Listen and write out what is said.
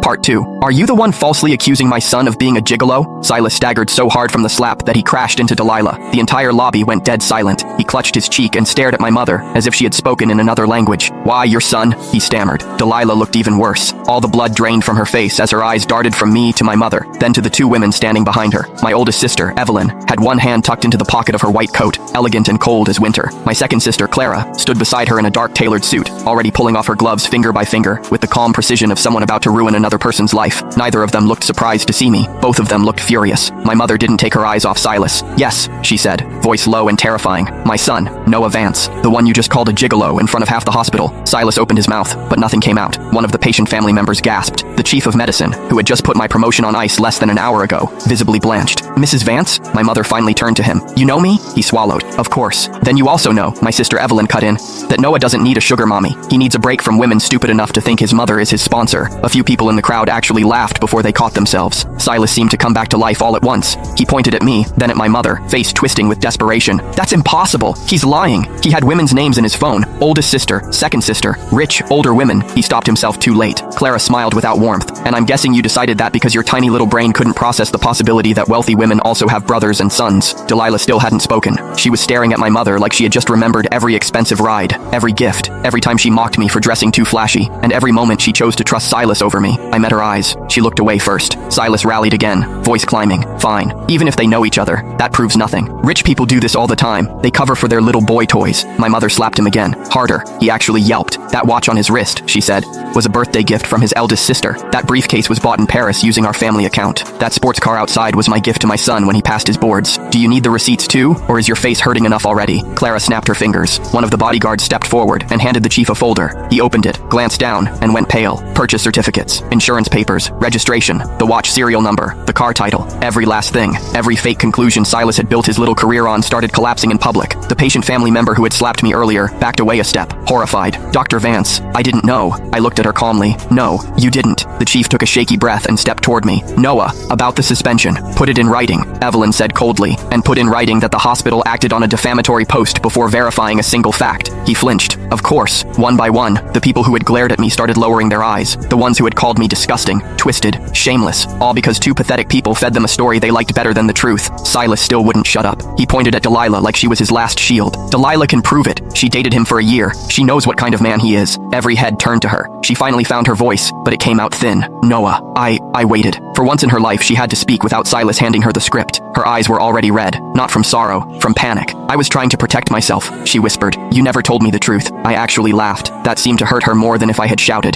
Part 2. Are you the one falsely accusing my son of being a gigolo? Silas staggered so hard from the slap that he crashed into Delilah. The entire lobby went dead silent. He clutched his cheek and stared at my mother, as if she had spoken in another language. Why, your son? He stammered. Delilah looked even worse. All the blood drained from her face as her eyes darted from me to my mother, then to the two women standing behind her. My oldest sister, Evelyn, had one hand tucked into the pocket of her white coat, elegant and cold as winter. My second sister, Clara, stood beside her in a dark tailored suit, already pulling off her gloves finger by finger, with the calm precision of someone about to ruin another person's life. Neither of them looked surprised to see me. Both of them looked furious. My mother didn't take her eyes off Silas. Yes, she said, voice low and terrifying. My son, Noah Vance, the one you just called a gigolo in front of half the hospital. Silas opened his mouth, but nothing came out. One of the patient family members gasped. The chief of medicine, who had just put my promotion on ice less than an hour ago, visibly blanched. Mrs. Vance? My mother finally turned to him. You know me? He swallowed. Of course. Then you also know, my sister Evelyn cut in, that Noah doesn't need a sugar mommy. He needs a break from women stupid enough to think his mother is his sponsor. A few people in the crowd actually laughed before they caught themselves. Silas seemed to come back to life all at once. He pointed at me, then at my mother, face twisting with desperation. That's impossible. He's lying. He had women's names in his phone. Oldest sister, second sister, rich, older women. He stopped himself too late. Clara smiled without warmth. And I'm guessing you decided that because your tiny little brain couldn't process the possibility that wealthy women also have brothers and sons. Delilah still hadn't spoken. She was staring at my mother like she had just remembered every expensive ride, every gift, every time she mocked me for dressing too flashy, and every moment she chose to trust Silas over me. I met her eyes. She looked away first. Silas rallied again, voice climbing. Fine. Even if they know each other, that proves nothing. Rich people do this all the time. They cover for their little boy toys. My mother slapped him again. Harder. He actually yelped. That watch on his wrist, she said, was a birthday gift from his eldest sister. That briefcase was bought in Paris using our family account. That sports car outside was my gift to my son when he passed his boards. Do you need the receipts too, or is your face hurting enough already? Clara snapped her fingers. One of the bodyguards stepped forward and handed the chief a folder. He opened it, glanced down, and went pale. Purchase certificates, insurance papers, registration, the watch serial number, the car title, every last thing. Every fake conclusion Silas had built his little career on started collapsing in public. The patient family member who had slapped me earlier backed away a step, horrified. Dr. Vance, I didn't know. I looked at her calmly. No, you didn't. The chief took a shaky breath and stepped toward me. Noah, about the suspension. Put it in writing, Evelyn said coldly, and put in writing that the hospital acted on a defamatory post before verifying a single fact. He flinched. Of course, one by one, the people who had glared at me started lowering their eyes. The ones who had called me disgusting, twisted, shameless, all because two pathetic people fed them a story they liked better than the truth. Silas still wouldn't shut up. He pointed at Delilah like she was his last shield. Delilah can prove it. She dated him for a year. She knows what kind of man he is. Every head turned to her. She finally found her voice, but it came out thin. Noah. I waited. For once in her life, she had to speak without Silas handing her the script. Her eyes were already red, not from sorrow, from panic. I was trying to protect myself, she whispered. You never told me the truth. I actually laughed. That seemed to hurt her more than if I had shouted.